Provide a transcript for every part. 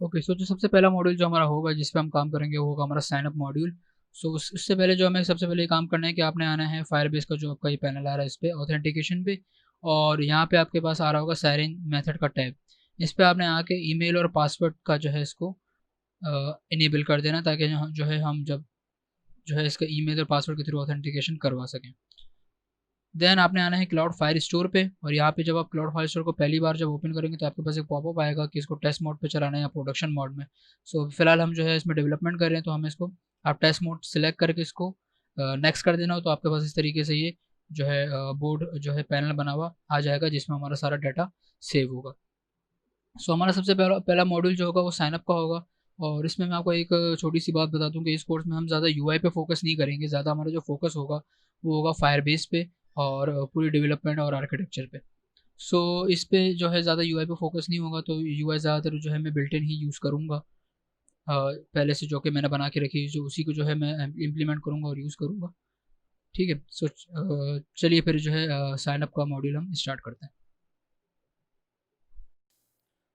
Okay, सो जो सबसे पहला मॉड्यूल जो हमारा होगा जिस पे हम काम करेंगे वो होगा हमारा साइन अप मॉड्यूल। सो उससे पहले जो हमें सबसे पहले काम करना है कि आपने आना है फायरबेस का जो आपका ये पैनल आ रहा है इस पे ऑथेंटिकेशन पे, और यहाँ पे आपके पास आ रहा होगा साइन इन मेथड का टैब। इस पे आपने आके ईमेल और पासवर्ड का जो है इसको इनेबल कर देना, ताकि जो है हम जब जो है इसका ईमेल और पासवर्ड के थ्रू ऑथेंटिकेशन करवा सकें। देन आपने आना है क्लाउड फायर स्टोर पे, और यहाँ पे जब आप क्लाउड फायर स्टोर को पहली बार जब ओपन करेंगे तो आपके पास एक पॉपअप आएगा कि इसको टेस्ट मोड पे चलाना है या प्रोडक्शन मोड में। सो फिलहाल हम जो है इसमें डेवलपमेंट कर रहे हैं, तो हमें इसको आप टेस्ट मोड सिलेक्ट करके इसको नेक्स्ट कर देना हो, तो आपके पास इस तरीके से ये जो है बोर्ड जो है पैनल बना हुआ आ जाएगा जिसमें हमारा सारा डाटा सेव होगा। सो हमारा सबसे पहला पहला मॉड्यूल जो होगा वो साइनअप का होगा। और इसमें मैं आपको एक छोटी सी बात बता दूं कि इस कोर्स में हम ज़्यादा यूआई पे फोकस नहीं करेंगे, ज़्यादा हमारा जो फोकस होगा वो होगा फायरबेस पे और पूरी डेवलपमेंट और आर्किटेक्चर पे। सो इस पे जो है ज़्यादा यूआई पे फोकस नहीं होगा, तो यूआई ज़्यादातर जो है मैं बिल्ट इन ही यूज़ करूँगा पहले से, जो कि मैंने बना के रखी है, जो उसी को जो है मैं इम्प्लीमेंट करूँगा और यूज़ करूँगा। ठीक है, सो चलिए फिर जो है साइनअप का मॉड्यूल हम स्टार्ट करते हैं।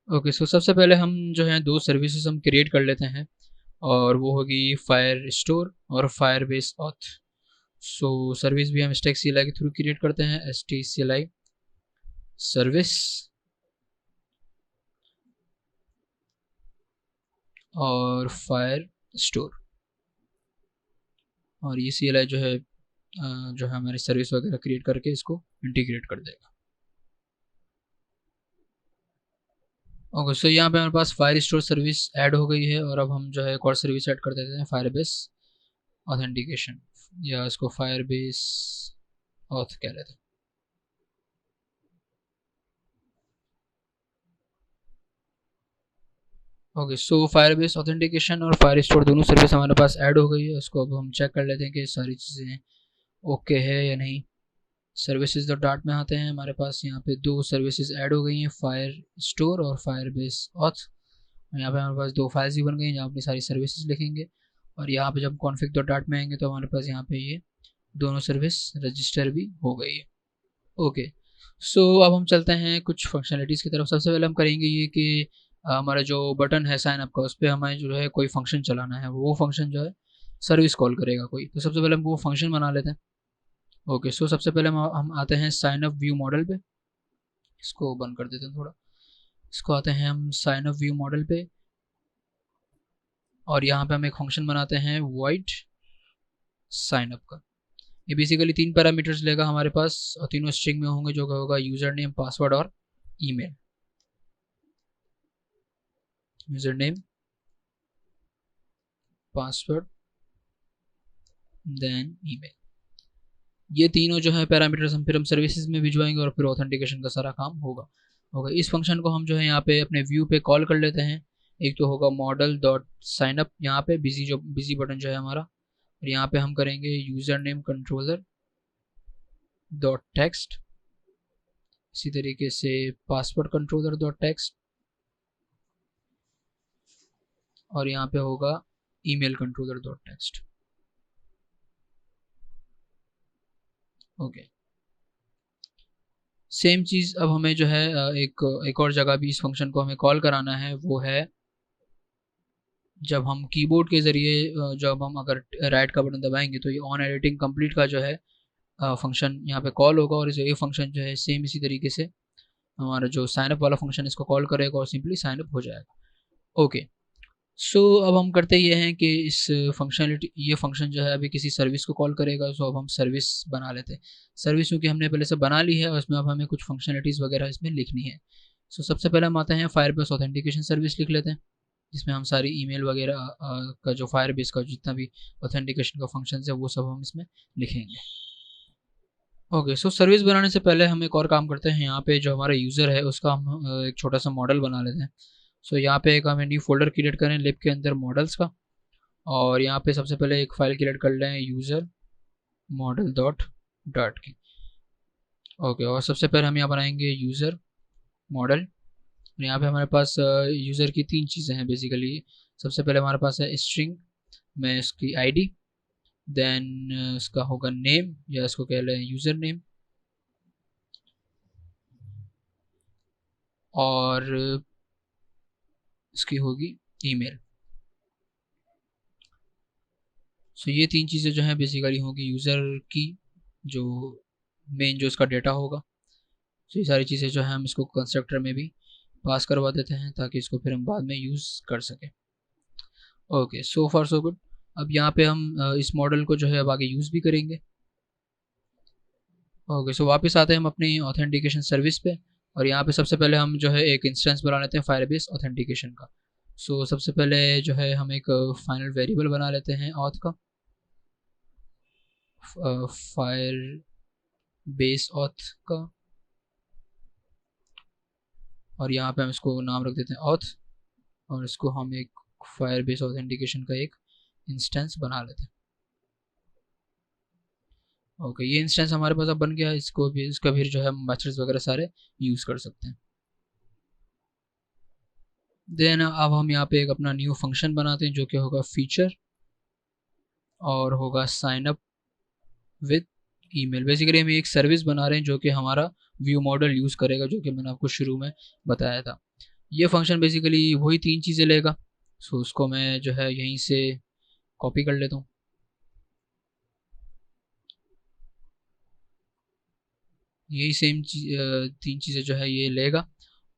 ओके, सो सबसे पहले हम जो है दो सर्विसेज हम क्रिएट कर लेते हैं, और वो होगी फायर स्टोर और fire base auth. So service भी हम स्टैक CLI के थ्रू क्रिएट करते हैं, STCLI सर्विस, और फायर स्टोर, और ये CLI जो है हमारी सर्विस वगैरह क्रिएट करके इसको इंटीग्रेट कर देगा। ओके, सो यहाँ पे हमारे पास फायर स्टोर सर्विस ऐड हो गई है, और अब हम जो है एक और सर्विस ऐड कर देते हैं, फायर बेस ऑथेंटिकेशन, या इसको फायर बेस ऑथ कह लेते हैं। Okay, so fire base authentication और फायर स्टोर दोनों सर्विस हमारे पास ऐड हो गई है। उसको अब हम चेक कर लेते हैं कि सारी चीज़ें ओके है या नहीं। सर्विसेज डॉट डार्ट में आते हैं, हमारे पास यहाँ पे दो सर्विसेज ऐड हो गई हैं, फायर स्टोर और फायर बेस ऑथ। यहाँ पे हमारे पास दो फाइल्स भी बन गई हैं जहाँ अपनी सारी सर्विसेज लिखेंगे, और यहाँ पे जब कॉन्फिग डॉट डार्ट में आएंगे तो हमारे पास यहाँ पे ये दोनों सर्विस रजिस्टर भी हो गई है। ओके, सो अब हम चलते हैं कुछ फंक्शनलिटीज़ की तरफ। सबसे पहले हम करेंगे ये कि हमारा जो बटन है साइन अप का, उस पर हमें जो है कोई फंक्शन चलाना है, वो फंक्शन जो है सर्विस कॉल करेगा कोई। तो सबसे पहले हम वो फंक्शन बना लेते हैं। ओके, सो सबसे पहले हम आते हैं साइन अप व्यू मॉडल पे। इसको बंद कर देते हैं थोड़ा। इसको आते हैं हम साइन अप व्यू मॉडल पे, और यहाँ पे हम एक फंक्शन बनाते हैं वॉइड साइन अप का। ये बेसिकली 3 पैरामीटर्स लेगा हमारे पास, और तीनों स्ट्रिंग में होंगे, जो होगा यूज़र नेम, पासवर्ड और email. User name, password, then email. ये तीनों जो है पैरामीटर्स हम फिर हम सर्विसेज में भिजवाएंगे, और फिर ऑथेंटिकेशन का सारा काम होगा। होगा इस फंक्शन को हम जो है यहाँ पे अपने व्यू पे कॉल कर लेते हैं। एक तो होगा मॉडल डॉट साइन अप, यहाँ पे बिजी बटन जो है हमारा, और यहाँ पे हम करेंगे user name controller dot text, इसी तरीके से पासवर्ड कंट्रोलर डॉट टेक्स्ट, और यहाँ पे होगा email controller dot text. Okay, same चीज़ अब हमें जो है एक और जगह भी इस फंक्शन को हमें कॉल कराना है, वो है जब हम कीबोर्ड के ज़रिए जब हम अगर राइट का बटन दबाएंगे तो ये ऑन एडिटिंग कंप्लीट का जो है फंक्शन यहाँ पे कॉल होगा, और ये फंक्शन जो है सेम इसी तरीके से हमारा जो साइनअप वाला फंक्शन इसको कॉल करेगा और सिंपली साइनअप हो जाएगा। ओके, सो अब हम करते ये हैं कि इस फंक्शनलिटी ये फंक्शन जो है अभी किसी सर्विस को कॉल करेगा, सो अब हम सर्विस बना लेते हैं। सर्विस क्योंकि हमने पहले से बना ली है, और इसमें अब हमें कुछ फंक्शनलिटीज़ वगैरह इसमें लिखनी है। सो सबसे पहले हम आते हैं फायरबेस ऑथेंटिकेशन सर्विस लिख लेते हैं, जिसमें हम सारी ईमेल वगैरह का जो फायरबेस का जितना भी ऑथेंटिकेशन का फंक्शन है वो सब हम इसमें लिखेंगे। ओके, सो सर्विस बनाने से पहले हम एक और काम करते हैं। यहाँ पे जो हमारा यूज़र है उसका हम एक छोटा सा मॉडल बना लेते हैं। सो यहाँ पे एक हमें न्यू फोल्डर क्रिएट करें लिब के अंदर मॉडल्स का, और यहाँ पे सबसे पहले एक फ़ाइल क्रिएट कर लें यूज़र मॉडल डॉट डाट की। ओके, और सबसे पहले हम यहाँ बनाएंगे यूज़र मॉडल। यहाँ पे हमारे पास यूज़र की 3 चीज़ें हैं बेसिकली। सबसे पहले हमारे पास है स्ट्रिंग में इसकी आईडी, देन इसका होगा नेम, या इसको कह लें यूज़र नेम, और इसकी होगी ईमेल। सो ये तीन चीज़ें जो हैं बेसिकली होंगी यूज़र की, जो मेन जो इसका डेटा होगा। सो ये सारी चीज़ें जो हैं हम इसको कंस्ट्रक्टर में भी पास करवा देते हैं ताकि इसको फिर हम बाद में यूज़ कर सकें। ओके, सो फार सो गुड। अब यहाँ पे हम इस मॉडल को जो है अब आगे यूज़ भी करेंगे। ओके, सो वापस आते हैं हम अपनी ऑथेंटिकेशन सर्विस पे, और यहाँ पे सबसे पहले हम जो है एक इंस्टेंस बना लेते हैं फायरबेस ऑथेंटिकेशन का। सो सबसे पहले जो है हम एक फाइनल वेरिएबल बना लेते हैं ऑथ का, फायर बेस ऑथ का, और यहाँ पे हम इसको नाम रख देते हैं ऑथ, और इसको हम एक फायर बेस ऑथेंटिकेशन का एक इंस्टेंस बना लेते हैं। ओके, ये इंस्टेंस हमारे पास अब बन गया, इसको भी इसका फिर जो है मेथड्स वगैरह सारे यूज़ कर सकते हैं। देन अब हम यहाँ पे एक अपना न्यू फंक्शन बनाते हैं जो कि होगा फीचर, और होगा sign up with email. Basically हम एक सर्विस बना रहे हैं जो कि हमारा व्यू मॉडल यूज़ करेगा, जो कि मैंने आपको शुरू में बताया था। ये फंक्शन बेसिकली वही तीन चीज़ें लेगा। सो उसको मैं जो है यहीं से कॉपी कर लेता हूँ। यही सेम तीन चीज़ें जो है ये लेगा,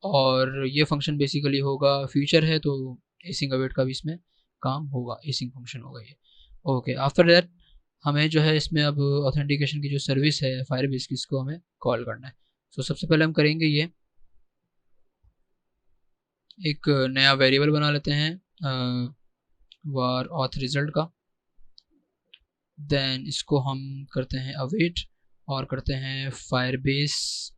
और ये फंक्शन बेसिकली होगा फ्यूचर है, तो एसिंग अवेट का भी इसमें काम होगा, एसिंग फंक्शन होगा ये। ओके, आफ्टर दैट हमें जो है इसमें अब ऑथेंटिकेशन की जो सर्विस है फायरबेस की, इसको हमें कॉल करना है। सो सबसे पहले हम करेंगे ये एक नया वेरिएबल बना लेते हैं वार ऑथ रिजल्ट का। देन इसको हम करते हैं अवेट, और करते हैं Firebase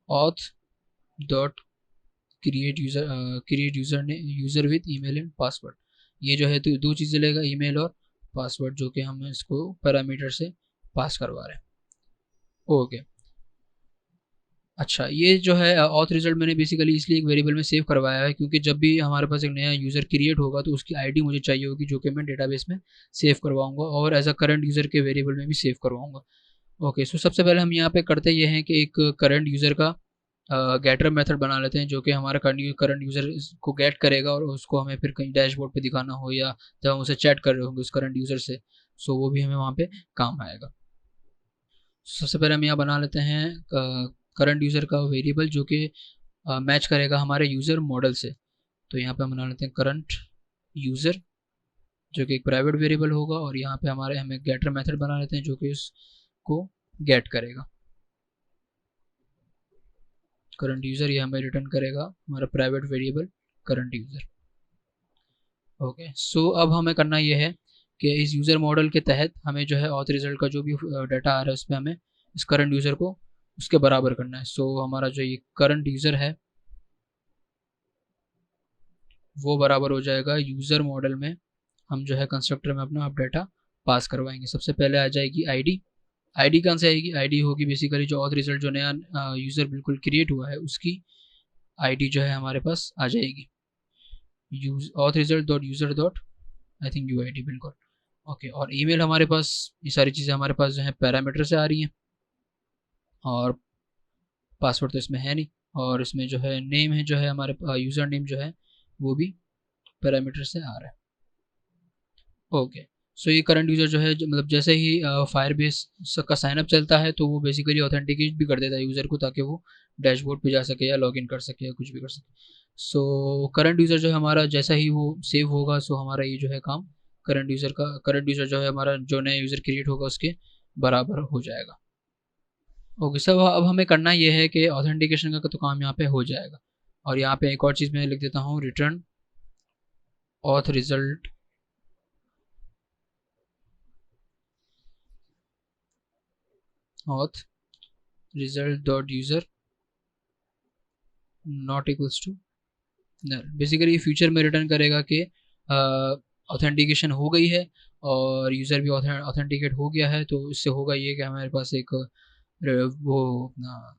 auth dot create user with email and password. ये जो है तो दो चीज़ें लेगा, ईमेल और पासवर्ड, जो कि हम इसको पैरामीटर से पास करवा रहे हैं। ओके, अच्छा, ये जो है ऑथ रिजल्ट मैंने बेसिकली इसलिए एक वेरिएबल में सेव करवाया है क्योंकि जब भी हमारे पास एक नया यूज़र क्रिएट होगा तो उसकी आईडी मुझे चाहिए होगी, जो कि मैं डेटाबेस में सेव करवाऊंगा और एज अ करंट यूज़र के वेरिएबल में भी सेव करवाऊंगा। ओके, सो सबसे पहले हम यहाँ पे करते ये हैं कि एक करंट यूज़र का गेटर मेथड बना लेते हैं, जो कि हमारा करंट यूज़र को गेट करेगा और उसको हमें फिर कहीं डैशबोर्ड पे दिखाना हो, या जब हम उसे चैट कर रहे होंगे उस करंट यूज़र से, सो वो भी हमें वहाँ पे काम आएगा। सबसे पहले हम यहाँ बना लेते हैं करंट यूज़र का वेरिएबल, जो कि मैच करेगा हमारे यूज़र मॉडल से। तो यहाँ पे हम बना लेते हैं करंट यूज़र, जो कि एक प्राइवेट वेरिएबल होगा, और यहाँ पे हमें गेटर मेथड बना लेते हैं जो कि उसको गेट करेगा। करंट यूज़र ये हमें रिटर्न करेगा हमारा private variable current user. Okay, so अब हमें करना ये है कि इस यूज़र मॉडल के तहत हमें जो है ऑथ रिजल्ट का जो भी डाटा आ रहा है उसमें हमें इस करंट यूज़र को उसके बराबर करना है। सो हमारा जो ये करंट यूज़र है वो बराबर हो जाएगा यूज़र मॉडल में, हम जो है कंस्ट्रक्टर में अपना अब डाटा पास करवाएंगे। सबसे पहले आ जाएगी आईडी। आईडी कहाँ से आएगी? आईडी होगी बेसिकली जो ऑथ रिजल्ट जो नया यूज़र बिल्कुल क्रिएट हुआ है उसकी आईडी जो है हमारे पास आ जाएगी, auth result dot user dot I think you I D, बिल्कुल। ओके, और ईमेल हमारे पास, ये सारी चीज़ें हमारे पास जो है पैरामीटर से आ रही हैं, और पासवर्ड तो इसमें है नहीं, और इसमें जो है नेम है जो है हमारे यूज़र नेम जो है वो भी पैरामीटर से आ रहा है। ओके, सो ये करंट यूज़र जो है मतलब जैसे ही फायरबेस का साइनअप चलता है तो वो बेसिकली ऑथेंटिकेट भी कर देता है यूज़र को, ताकि वो डैशबोर्ड पे जा सके या लॉगिन कर सके या कुछ भी कर सके। सो करंट यूज़र जो है हमारा जैसा ही वो सेव होगा, सो हमारा ये जो है काम करंट यूज़र जो है हमारा जो नया यूज़र क्रिएट होगा उसके बराबर हो जाएगा। ओके, सब अब हमें करना ये है कि ऑथेंटिकेशन का तो काम यहाँ पे हो जाएगा, और यहाँ पे एक और चीज़ मैं लिख देता हूँ, return auth result auth result dot user not equals to null. Basically future में रिटर्न करेगा कि ऑथेंटिकेशन हो गई है और यूज़र भी ऑथेंटिकेट हो गया है, तो इससे होगा ये कि हमारे पास एक वो अपना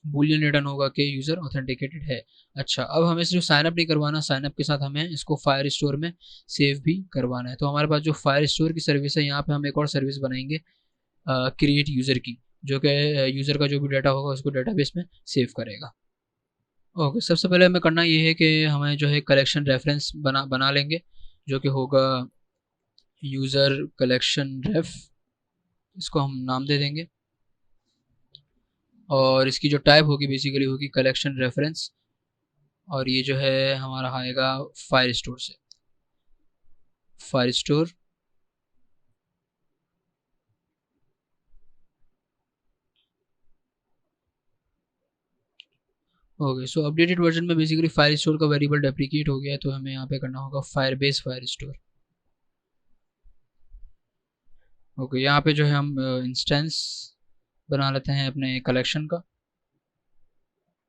बूलियन रिटर्न होगा कि यूज़र ऑथेंटिकेटेड है। अच्छा, अब हमें सिर्फ साइनअप नहीं करवाना, साइनअप के साथ हमें इसको फायर स्टोर में सेव भी करवाना है। तो हमारे पास जो फायर स्टोर की सर्विस है, यहाँ पे हम एक और सर्विस बनाएंगे क्रिएट यूज़र की, जो कि यूज़र का जो भी डाटा होगा उसको डेटाबेस में सेव करेगा। ओके, सबसे पहले हमें करना ये है कि हमें जो है कलेक्शन रेफरेंस बना लेंगे, जो कि होगा यूज़र कलेक्शन रेफ, इसको हम नाम दे देंगे। और इसकी जो टाइप होगी बेसिकली होगी कलेक्शन रेफरेंस, और ये जो है हमारा आएगा फायर स्टोर से, फायर स्टोर। ओके, सो अपडेटेड वर्जन में बेसिकली फायर स्टोर का वेरिएबल डेप्रिकेट हो गया है, तो हमें यहाँ पे करना होगा फायरबेस फायर स्टोर। ओके, यहाँ पे जो है हम इंस्टेंस बना लेते हैं अपने कलेक्शन का,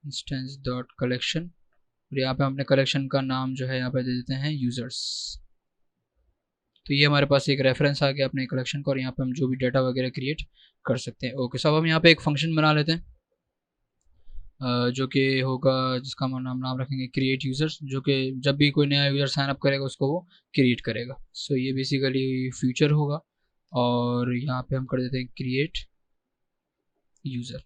इंस्टेंस डॉट कलेक्शन, और यहाँ पे हमने कलेक्शन का नाम जो है यहाँ पे दे देते हैं यूज़र्स। तो ये हमारे पास एक रेफरेंस आ गया अपने कलेक्शन का, और यहाँ पे हम जो भी डाटा वगैरह क्रिएट कर सकते हैं। ओके, सब हम यहाँ पे एक फंक्शन बना लेते हैं जो कि होगा, जिसका हम नाम रखेंगे क्रिएट यूज़र्स, जो कि जब भी कोई नया यूज़र साइन अप करेगा उसको वो क्रिएट करेगा। सो ये बेसिकली फ्यूचर होगा, और यहाँ पे हम कर देते हैं क्रिएट यूज़र।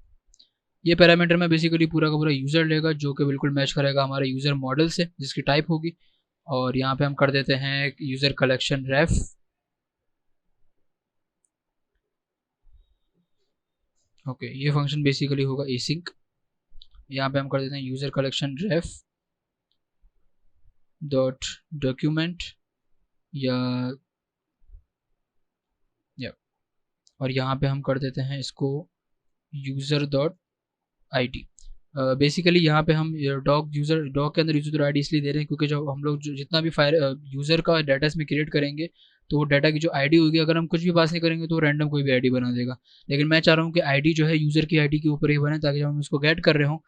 ये पैरामीटर में बेसिकली पूरा का पूरा यूज़र लेगा, जो कि बिल्कुल मैच करेगा हमारे यूज़र मॉडल से जिसकी टाइप होगी। और यहाँ पे हम कर देते हैं यूज़र कलेक्शन रेफ। ओके, ये फंक्शन बेसिकली होगा एसिंक। यहाँ पे हम कर देते हैं यूज़र कलेक्शन रेफ डॉट डॉक्यूमेंट, या और यहाँ पे हम कर देते हैं इसको user dot I D. Basically यहाँ पे हम डॉग के अंदर यूज़र आई डी इसलिए दे रहे हैं क्योंकि जब हम लोग जितना भी फायर यूज़र का डाटा इसमें क्रिएट करेंगे, तो वो डाटा की जो आईडी होगी, अगर हम कुछ भी पास नहीं करेंगे तो रैंडम कोई भी आईडी बना देगा। लेकिन मैं चाह रहा हूँ कि आईडी जो है यूज़र की आईडी के ऊपर ही बने, ताकि जब हम इसको गेट कर रहे हो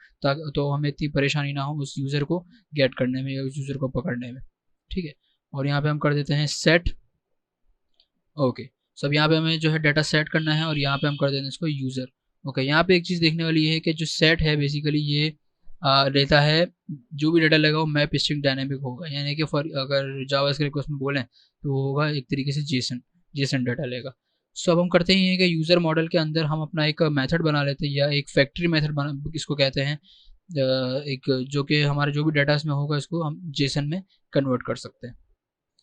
तो हमें इतनी परेशानी ना हो उस यूज़र को गेट करने में या उस यूज़र को पकड़ने में। ठीक है, और यहाँ पे हम कर देते हैं सेट। ओके, सब यहाँ पे हमें जो है डाटा सेट करना है, और यहाँ पे हम कर देते हैं इसको यूज़र। ओके, यहाँ पे एक चीज़ देखने वाली ये है कि जो सेट है बेसिकली ये लेता है, जो भी डाटा लगा वो मैप स्ट्रिंग डायनेमिक होगा, यानी कि फॉर अगर जावास्क्रिप्ट को उसमें बोलें तो वो होगा एक तरीके से जेसन डाटा लेगा। सो अब हम करते हैं कि यूज़र मॉडल के अंदर हम अपना एक मेथड बना लेते हैं, या एक फैक्ट्री मेथड बना इसको कहते हैं, एक जो कि हमारा जो भी डाटा इसमें होगा इसको हम जेसन में कन्वर्ट कर सकते हैं।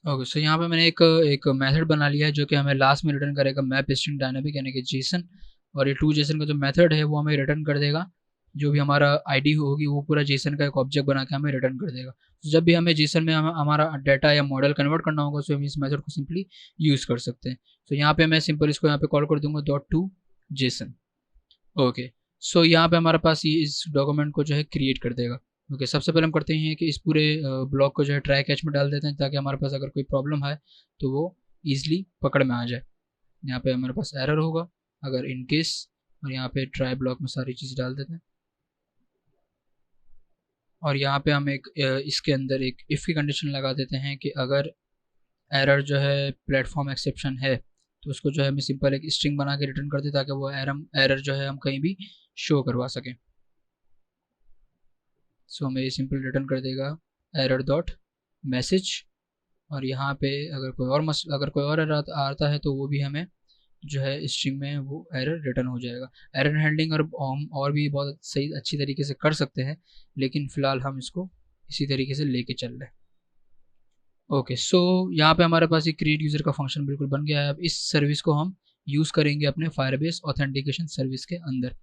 ओके, सो यहाँ पे मैंने एक मेथड बना लिया है जो कि हमें लास्ट में रिटर्न करेगा मैप स्ट्रिंग डायनेमिक, यानी कि जेसन। और ये टू जेसन का जो मेथड है वो हमें रिटर्न कर देगा, जो भी हमारा आईडी होगी वो पूरा जेसन का एक ऑब्जेक्ट बना के हमें रिटर्न कर देगा। तो जब भी हमें जेसन में हमारा डाटा या मॉडल कन्वर्ट करना होगा तो हम इस मेथड को सिंपली यूज़ कर सकते हैं। तो यहाँ पे मैं सिंपल इसको यहाँ पे कॉल कर दूंगा डॉट टू जेसन। ओके, सो यहाँ पे हमारे पास ये इस डॉक्यूमेंट को जो है क्रिएट कर देगा। ओके, सबसे पहले हम करते हैं कि इस पूरे ब्लॉक को जो है ट्राई कैच में डाल देते हैं, ताकि हमारे पास अगर कोई प्रॉब्लम है तो वो ईजिली पकड़ में आ जाए। यहाँ पे हमारे पास एरर होगा अगर इन केस, और यहाँ पे ट्राई ब्लॉक में सारी चीज़ डाल देते हैं। और यहाँ पे हम एक इसके अंदर एक इफ़ की कंडीशन लगा देते हैं कि अगर एरर जो है प्लेटफॉर्म एक्सेप्शन है, तो उसको जो है हमें सिंपल एक स्ट्रिंग बना के रिटर्न कर दे, ताकि वो एरर जो है हम कहीं भी शो करवा सकें। सो हमें ये सिंपल रिटर्न कर देगा एरर डॉट मैसेज। और यहाँ पे अगर कोई और एरर आता है तो वो भी हमें जो है स्ट्रिंग में वो एरर रिटर्न हो जाएगा। एरर हैंडलिंग और भी बहुत सही अच्छी तरीके से कर सकते हैं, लेकिन फ़िलहाल हम इसको इसी तरीके से लेके चल रहे हैं। ओके, सो यहाँ पे हमारे पास एक क्रिएट यूज़र का फंक्शन बिल्कुल बन गया है। अब इस सर्विस को हम यूज़ करेंगे अपने फायरबेस ऑथेंटिकेशन सर्विस के अंदर।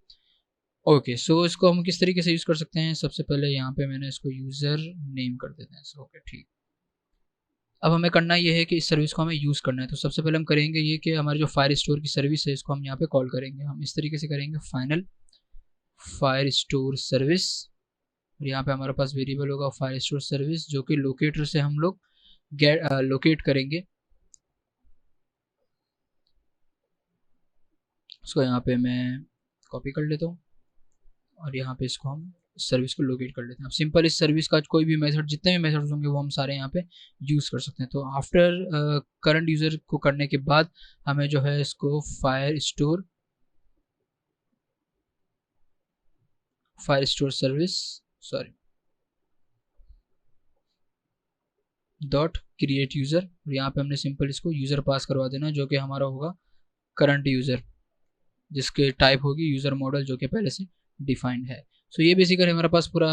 ओके, सो इसको हम किस तरीके से यूज़ कर सकते हैं, सबसे पहले यहाँ पे मैंने इसको यूज़र नेम कर देते हैं। ओके, ठीक। अब हमें करना ये है कि इस सर्विस को हमें यूज़ करना है, तो सबसे पहले हम करेंगे ये कि हमारी जो फायर स्टोर की सर्विस है इसको हम यहाँ पे कॉल करेंगे। हम इस तरीके से करेंगे फाइनल फायर स्टोर सर्विस, और यहाँ पे हमारे पास वेरिएबल होगा फायर स्टोर सर्विस, जो कि लोकेटर से हम लोग लोकेट करेंगे। उसको यहाँ पे मैं कॉपी कर लेता हूँ, और यहाँ पे इसको हम सर्विस को लोकेट कर लेते हैं। अब सिंपल इस सर्विस का कोई भी मेथड, जितने भी मेथड्स होंगे वो हम सारे यहाँ पे यूज़ कर सकते हैं। तो आफ्टर करंट यूज़र को करने के बाद हमें जो है इसको fire store service dot create user, और यहाँ पे हमने सिंपल इसको यूज़र पास करवा देना, जो कि हमारा होगा करंट यूज़र। जिसके टाइप होगी यूज़र मॉडल, जो कि पहले से डिफाइंड है। सो ये बेसिकली हमारे पास पूरा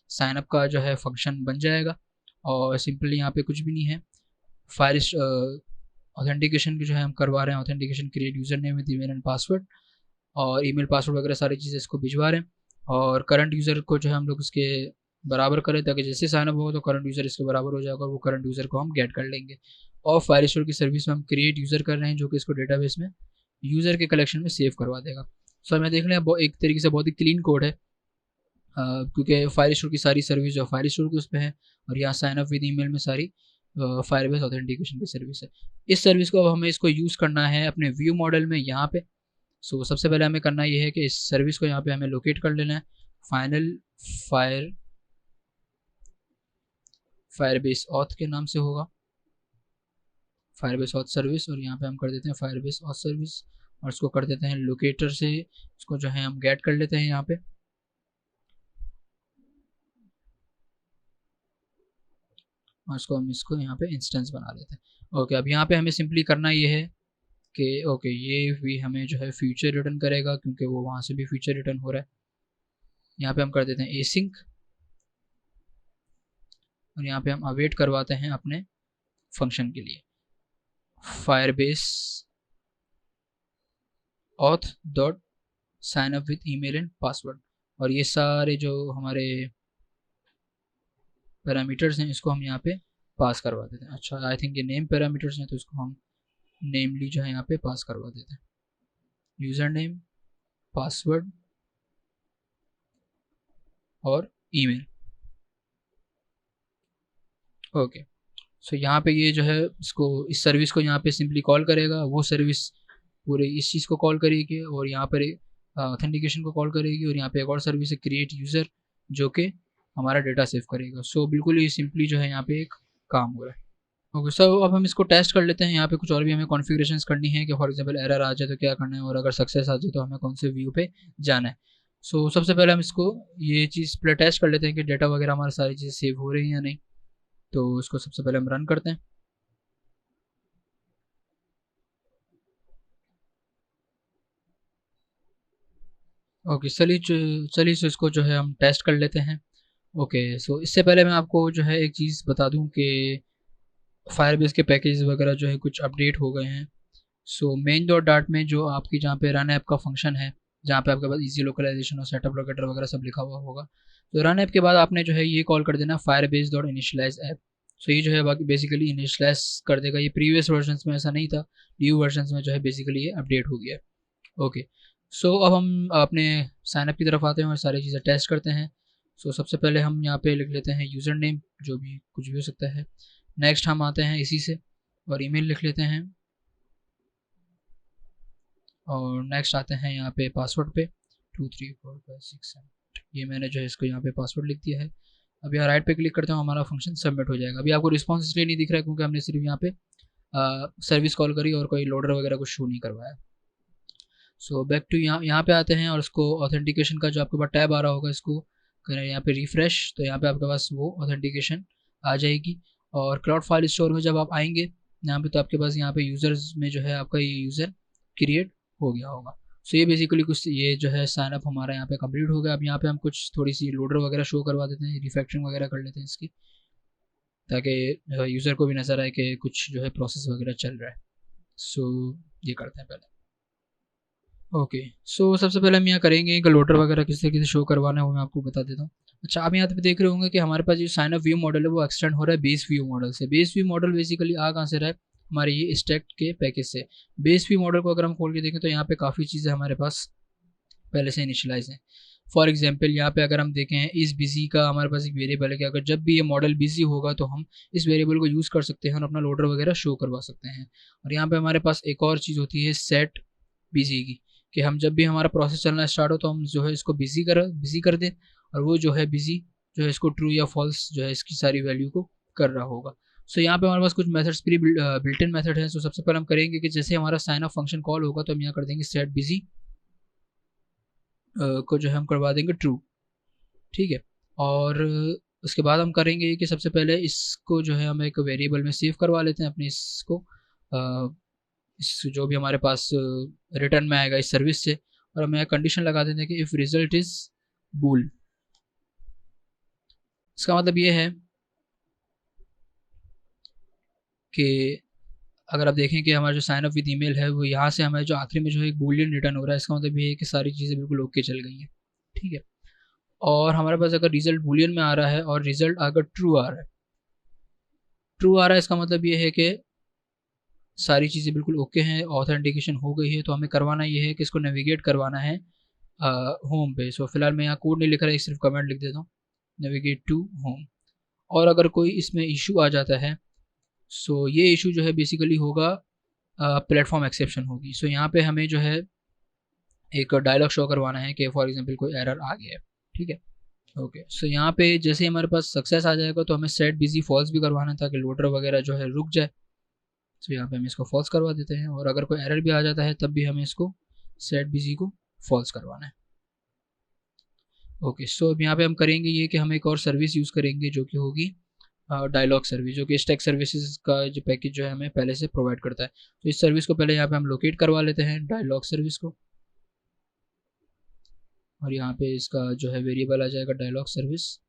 साइनअप का जो है फंक्शन बन जाएगा, और सिंपली यहाँ पे कुछ भी नहीं है। फाइल ऑथेंटिकेशन की जो है हम करवा रहे हैं, authentication create user name with email and password, और ईमेल पासवर्ड वगैरह सारी चीज़ें इसको भिजवा रहे हैं। और करंट यूज़र को जो है हम लोग इसके बराबर करें, ताकि जैसे साइनअप होगा तो करंट यूज़र इसके बराबर हो जाएगा, और वो करंट यूज़र को हम गेट कर लेंगे। और फाइल स्टोर की सर्विस में हम क्रिएट यूज़र कर रहे हैं, जो कि इसको डेटाबेस में यूज़र के कलेक्शन में सेव करवा देगा। सो हमें देख लें एक तरीके से बहुत ही क्लीन कोड है, क्योंकि फाइल स्टोर की सारी सर्विस जो फाइल स्टोर की उस पर है, और यहाँ साइनअप विद ईमेल में सारी फायरबेस ऑथेंटिकेशन की सर्विस है। इस सर्विस को अब हमें इसको यूज़ करना है अपने व्यू मॉडल में यहाँ पे। सो सबसे पहले हमें करना ये है कि इस सर्विस को यहाँ पे हमें लोकेट कर लेना है। फाइनल फायरबेस ऑथ के नाम से होगा, फायरबेस ऑथ सर्विस, और यहाँ पे हम कर देते हैं फायरबेस ऑथ सर्विस, और इसको कर देते हैं लोकेटर से, इसको जो है हम गेट कर लेते हैं यहाँ पे। और इसको यहाँ पे इंस्टेंस बना लेते हैं। ओके, अब यहाँ पे हमें सिंपली करना ये है कि ओके ये भी हमें जो है फ्यूचर रिटर्न करेगा, क्योंकि वो वहाँ से भी फ्यूचर रिटर्न हो रहा है। यहाँ पे हम कर देते हैं एसिंक, और यहाँ पे हम अवेट करवाते हैं अपने फंक्शन के लिए Firebase auth dot sign up with email and password. और ये सारे जो हमारे पैरामीटर्स हैं इसको हम यहाँ पे पास करवा देते हैं। अच्छा, आई थिंक ये नेम पैरामीटर्स हैं, तो इसको हम नेमली जो है यहाँ पे पास करवा देते हैं, यूज़र नेम, पासवर्ड और ईमेल। ओके, सो यहाँ पे ये जो है इसको इस सर्विस को यहाँ पे सिंपली कॉल करेगा, वो सर्विस पूरे इस चीज़ को कॉल करेगी, और यहाँ पर ऑथेंटिकेशन को कॉल करेगी, और यहाँ पे एक और सर्विस है क्रिएट यूज़र, जो कि हमारा डेटा सेव करेगा। सो बिल्कुल ही सिंपली जो है यहाँ पे एक काम हो रहा है। ओके, सो अब हम इसको टेस्ट कर लेते हैं। यहाँ पे कुछ और भी हमें कॉन्फ़िगरेशंस करनी है कि फॉर एग्जांपल एरर आ जाए तो क्या करना है, और अगर सक्सेस आ जाए तो हमें कौन से व्यू पे जाना है। सो सबसे पहले हम इसको ये चीज़ पहले टेस्ट कर लेते हैं कि डेटा वगैरह हमारी सारी चीज़ें सेव हो रही हैं या नहीं। तो इसको सबसे पहले हम रन करते हैं। ओके, चलिए सो इसको जो है हम टेस्ट कर लेते हैं। ओके, सो इससे पहले मैं आपको जो है एक चीज़ बता दूं कि फायरबेस के पैकेज वगैरह जो है कुछ अपडेट हो गए हैं। सो मेन डॉट डाट में जो आपकी जहाँ पे रन ऐप का फंक्शन है, जहाँ पे आपके पास इजी लोकलाइजेशन और सेटअप लोकेटर वगैरह सब लिखा हुआ होगा, तो रन ऐप के बाद आपने जो है ये कॉल कर देना फायरबेस डॉट इनिशलाइज ऐप। सो ये जो है बाकी बेसिकली इनिशलाइज कर देगा। ये प्रीवियस वर्जन में ऐसा नहीं था, न्यू वर्जन में जो है बेसिकली ये अपडेट हो गया है। ओके, सो अब हम अपने साइनअप की तरफ आते हैं और सारी चीज़ें टेस्ट करते हैं। सो सबसे पहले हम यहाँ पे लिख लेते हैं यूज़र नेम, जो भी कुछ भी हो सकता है। नेक्स्ट हम आते हैं इसी से और ईमेल लिख लेते हैं, और नेक्स्ट आते हैं यहाँ पे पासवर्ड पे 2 3 4 5 6 7। ये मैंने जो है इसको यहाँ पे पासवर्ड लिख दिया है। अब यहाँ राइट पे क्लिक करते हैं, हमारा फंक्शन सबमिट हो जाएगा। अभी आपको रिस्पॉन्स इसलिए नहीं दिख रहा है क्योंकि हमने सिर्फ यहाँ पे सर्विस कॉल करी और कोई लोडर वगैरह कुछ शो नहीं करवाया। सो बैक टू यहाँ पे आते हैं, और इसको ऑथेंटिकेशन का जो आपके पास टैब आ रहा होगा इसको करें यहाँ पे रिफ्रेश, तो यहाँ पे आपके पास वो ऑथेंटिकेशन आ जाएगी। और क्लाउड फाइल स्टोर में जब आप आएंगे यहाँ पे, तो आपके पास यहाँ पे यूज़र्स में जो है आपका ये यूज़र क्रिएट हो गया होगा। सो ये बेसिकली कुछ ये जो है साइन अप हमारा यहाँ पे कंप्लीट हो गया। अब यहाँ पे हम कुछ थोड़ी सी लोडर वगैरह शो करवा देते हैं, रिफैक्टरिंग वगैरह कर लेते हैं इसकी, ताकि यूज़र को भी नज़र आए कि कुछ जो है प्रोसेस वगैरह चल रहा है। सो ये करते हैं पहले। ओके, सो सबसे पहले हम यहाँ करेंगे कि लोडर वगैरह किस तरीके से शो करवाना है वो मैं आपको बता देता हूँ। अच्छा, आप यहाँ पे देख रहे होंगे कि हमारे पास जो साइन अप व्यू मॉडल है वो एक्सटेंड हो रहा है बेस व्यू मॉडल से। बेस व्यू मॉडल बेसिकली आ कहाँ से रहा है, हमारे ये स्टैक के पैकेज से। बेस व्यू मॉडल को अगर हम खोल के देखें तो यहाँ पे काफ़ी चीज़ें हमारे पास पहले से इनिशलाइज हैं। फॉर एग्जाम्पल यहाँ पे अगर हम देखें इस बिजी का हमारे पास एक वेरिएबल है कि अगर जब भी ये मॉडल बिजी होगा तो हम इस वेरिएबल को यूज़ कर सकते हैं और अपना लोडर वगैरह शो करवा सकते हैं। और यहाँ पे हमारे पास एक और चीज़ होती है सेट बिजी की, कि हम जब भी हमारा प्रोसेस चलना स्टार्ट हो तो हम जो है इसको बिजी कर दें, और वो जो है बिजी जो है इसको ट्रू या फॉल्स जो है इसकी सारी वैल्यू को कर रहा होगा। सो यहाँ पे हमारे पास कुछ methods pre built in method है। सो सबसे पहले हम करेंगे कि जैसे हमारा साइन अप फंक्शन कॉल होगा तो हम यहाँ कर देंगे सेट बिजी को जो है हम करवा देंगे ट्रू, ठीक है। और उसके बाद हम करेंगे कि सबसे पहले इसको जो है हम एक वेरिएबल में सेव करवा लेते हैं अपने इसको इस जो भी हमारे पास रिटर्न में आएगा इस सर्विस से, और हम यहाँ कंडीशन लगा देते हैं कि इफ़ रिजल्ट इज़ बूल। इसका मतलब ये है कि अगर आप देखें कि हमारा जो साइन अप विद ईमेल है वो यहाँ से हमारे जो आखिरी में जो एक बूलियन रिटर्न हो रहा है, इसका मतलब ये है कि सारी चीज़ें बिल्कुल ओके चल गई हैं, ठीक है। और हमारे पास अगर रिजल्ट बूलियन में आ रहा है और रिजल्ट अगर ट्रू आ रहा है, ट्रू आ रहा है इसका मतलब ये है कि सारी चीज़ें बिल्कुल ओके हैं, ऑथेंटिकेशन हो गई है। तो हमें करवाना ये है कि इसको नेविगेट करवाना है होम पे। सो फिलहाल मैं यहाँ कोड नहीं लिख रहा, सिर्फ कमेंट लिख देता हूँ, नेविगेट टू होम। और अगर कोई इसमें इशू आ जाता है, सो ये इशू जो है बेसिकली होगा प्लेटफॉर्म एक्सेप्शन होगी। सो यहाँ पे हमें जो है एक डायलॉग शो करवाना है कि फॉर एग्जांपल कोई एरर आ गया है, ठीक है। ओके, सो यहाँ पे जैसे हमारे पास सक्सेस आ जाएगा तो हमें सेट बिजी फॉल्स भी करवाना है ताकि लोडर वगैरह जो है रुक जाए। तो यहाँ पे हम इसको फॉल्स करवा देते हैं, और अगर कोई एरर भी आ जाता है तब भी हमें इसको सेट बिजी को फॉल्स करवाना है। ओके, सो अब यहाँ पे हम करेंगे ये कि हम एक और सर्विस यूज़ करेंगे जो कि होगी डायलॉग सर्विस, जो कि स्टैक सर्विसेज का जो पैकेज जो है हमें पहले से प्रोवाइड करता है। तो इस सर्विस को पहले यहाँ पे हम लोकेट करवा लेते हैं, डायलॉग सर्विस को, और यहाँ पे इसका जो है वेरिएबल आ जाएगा डायलॉग सर्विस,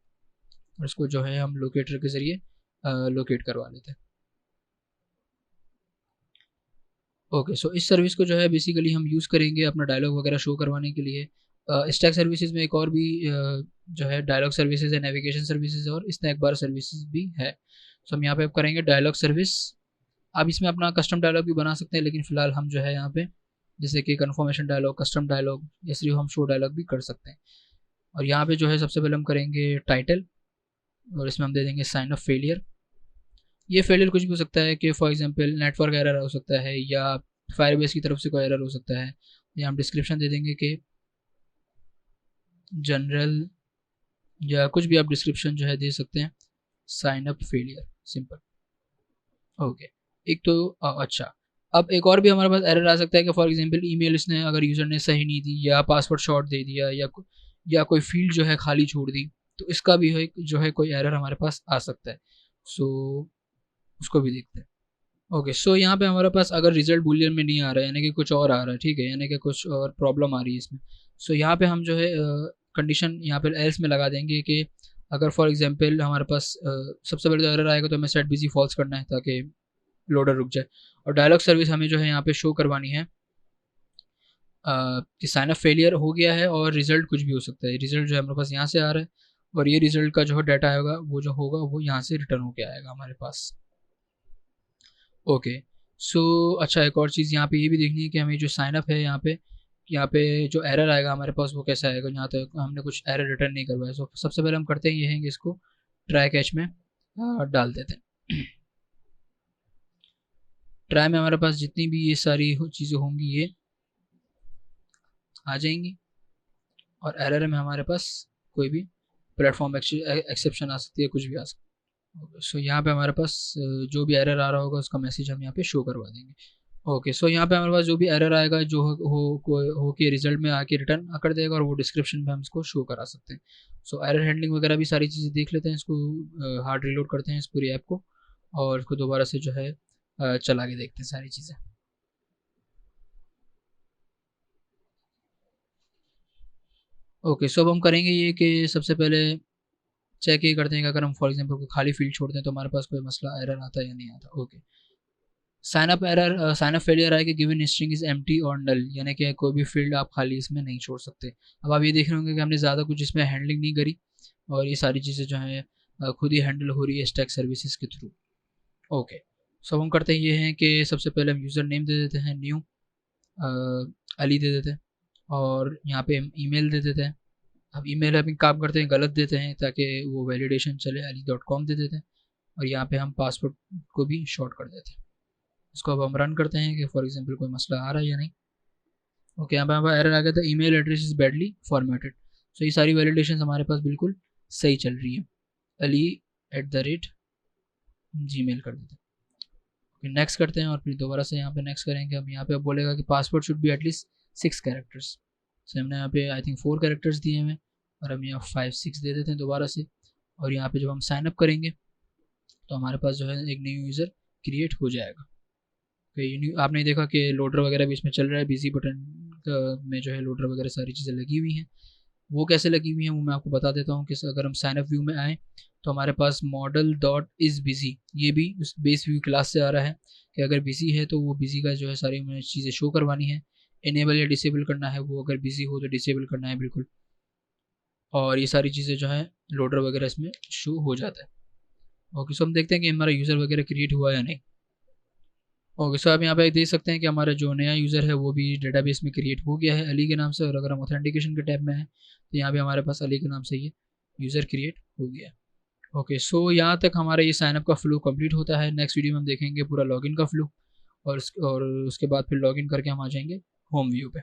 और इसको जो है हम लोकेटर के ज़रिए लोकेट करवा लेते हैं। ओके, सो इस सर्विस को जो है बेसिकली हम यूज़ करेंगे अपना डायलॉग वगैरह शो करवाने के लिए। स्टैक सर्विसेज में एक और भी जो है डायलॉग सर्विसेज है, नेविगेशन सर्विसेज है, और स्नैक बार सर्विसेज भी है। सो हम यहाँ पे करेंगे डायलॉग सर्विस। आप इसमें अपना कस्टम डायलॉग भी बना सकते हैं, लेकिन फ़िलहाल हम जो है यहाँ पे जैसे कि कन्फर्मेशन डायलॉग, कस्टम डायलॉग, या सिर्फ हम शो डायलॉग भी कर सकते हैं। और यहाँ पे जो है सबसे पहले हम करेंगे टाइटल, और इसमें हम दे देंगे साइन अप फेलियर। ये फेलियर कुछ भी हो सकता है कि फॉर एग्जांपल नेटवर्क एरर हो सकता है, या फायरबेस की तरफ से कोई एरर हो सकता है, या हम डिस्क्रिप्शन दे देंगे कि जनरल, या कुछ भी आप डिस्क्रिप्शन जो है दे सकते हैं, sign up failure, simple. Okay, एक तो अच्छा, अब एक और भी हमारे पास एरर आ सकता है कि फॉर एग्जांपल ईमेल इसने अगर यूज़र ने सही नहीं दी, या पासवर्ड शॉर्ट दे दिया, या कोई फील्ड जो है खाली छोड़ दी, तो इसका भी है जो है कोई एरर हमारे पास आ सकता है। सो उसको भी देखते हैं। ओके, सो यहाँ पे हमारे पास अगर रिजल्ट बूलियन में नहीं आ रहा है, यानी कि कुछ और आ रहा है, ठीक है, यानी कि कुछ और प्रॉब्लम आ रही है इसमें, सो यहाँ पे हम जो है कंडीशन यहाँ पे एल्स में लगा देंगे कि अगर फॉर एग्जांपल हमारे पास सबसे पहले तो एरर आएगा तो हमें सेट बिजी फॉल्स करना है ताकि लोडर रुक जाए। और डायलॉग सर्विस हमें जो है यहाँ पे शो करवानी है कि साइन अप फेलियर हो गया है, और रिजल्ट कुछ भी हो सकता है। रिजल्ट जो है हमारे पास यहाँ से आ रहा है, और ये रिजल्ट का जो है डाटा आएगा वो जो होगा वो यहाँ से रिटर्न होके आएगा हमारे पास। ओके, सो अच्छा, एक और चीज़ यहाँ पे ये भी देखनी है कि हमें जो साइन अप है यहाँ पे जो एरर आएगा हमारे पास वो कैसा आएगा। यहाँ तक हमने कुछ एरर रिटर्न नहीं करवाया। सो सबसे पहले हम करते हैं ये है कि इसको ट्राई कैच में डाल देते हैं। ट्राई में हमारे पास जितनी भी ये सारी चीज़ें होंगी ये आ जाएंगी, और एरर में हमारे पास कोई भी प्लेटफॉर्म एक्सेप्शन आ सकती है, कुछ भी आ सकता है। सो यहाँ पे हमारे पास जो भी एरर आ रहा होगा उसका मैसेज हम यहाँ पे शो करवा देंगे। ओके, सो यहाँ पे हमारे पास जो भी एरर आएगा जो हो के रिजल्ट में आके रिटर्न कर देगा, और वो डिस्क्रिप्शन में हम इसको शो करा सकते हैं। सो एरर हैंडलिंग वगैरह भी सारी चीज़ें देख लेते हैं, इसको हार्ड रिलोड करते हैं इस पूरी ऐप को, और इसको दोबारा से जो है चला के देखते हैं सारी चीज़ें। ओके, सो अब हम करेंगे ये कि सबसे पहले चेक ये करते हैं कि अगर हम फॉर एग्जांपल कोई खाली फील्ड छोड़ते हैं तो हमारे पास कोई मसला एरर आता है या नहीं आता। Okay, sign up error, sign up failure आए कि गिवन स्ट्रिंग इज एम्प्टी और नल, यानी कि कोई भी फील्ड आप खाली इसमें नहीं छोड़ सकते। अब आप ये देख रहे होंगे कि हमने ज़्यादा कुछ इसमें हैंडलिंग नहीं करी, और ये सारी चीज़ें जो हैं खुद ही हैंडल हो रही है स्टैक सर्विसेज के थ्रू। ओके, सो हम करते हैं ये हैं कि सबसे पहले हम यूज़र नेम दे देते हैं न्यू अली दे देते हैं, और यहाँ पे हम ईमेल दे देते हैं। अब ईमेल हम काम करते हैं गलत देते हैं ताकि वो वैलिडेशन चले, ali.com दे देते हैं, और यहाँ पे हम पासवर्ड को भी शॉर्ट कर देते हैं। इसको अब हम रन करते हैं कि फॉर एग्जांपल कोई मसला आ रहा है या नहीं। ओके, यहाँ पे हमारा एरर आ गया था, email address is badly formatted. So ये सारी वैलिडेशन हमारे पास बिल्कुल सही चल रही है, ali@gmail कर देते हैं। ओके, नेक्स्ट करते हैं, और फिर दोबारा से यहाँ पे नेक्स्ट करेंगे। अब यहाँ पे बोलेगा कि password should be at least 6 characters. So हमने यहाँ पे आई थिंक 4 कैरेक्टर्स दिए हैं, और हम यहाँ 5-6 दे देते हैं दोबारा से। और यहाँ पे जब हम साइन अप करेंगे तो हमारे पास जो है एक न्यू यूज़र क्रिएट हो जाएगा। आपने देखा कि लोडर वगैरह भी इसमें चल रहा है, बिजी बटन में जो है लोडर वगैरह सारी चीज़ें लगी हुई हैं। वो कैसे लगी हुई हैं वो मैं आपको बता देता हूँ कि अगर हम साइन अप व्यू में आएँ तो हमारे पास मॉडल डॉट इज़ बिज़ी, ये भी उस बेस व्यू क्लास से आ रहा है कि अगर बिज़ी है तो वो बिज़ी का जो है सारी मुझे चीज़ें शो करवानी है, इनेबल या डिसेबल करना है, वो अगर बिज़ी हो तो डिसेबल करना है बिल्कुल, और ये सारी चीज़ें जो है लोडर वगैरह इसमें शो हो जाता है। ओके, सो हम देखते हैं कि हमारा यूज़र वगैरह क्रिएट हुआ या नहीं। ओके, सो आप यहाँ पे देख सकते हैं कि हमारा जो नया यूज़र है वो भी डेटाबेस में क्रिएट हो गया है अली के नाम से, और अगर हम ऑथेंटिकेशन के टैब में हैं तो यहाँ भी हमारे पास अली के नाम से ये यूज़र क्रिएट हो गया है। ओके, सो यहाँ तक हमारा ये साइनअप का फ्लो कंप्लीट होता है। नेक्स्ट वीडियो में हम देखेंगे पूरा लॉगिन का फ्लो, और उसके बाद फिर लॉगिन करके हम आ जाएंगे होम व्यू पे।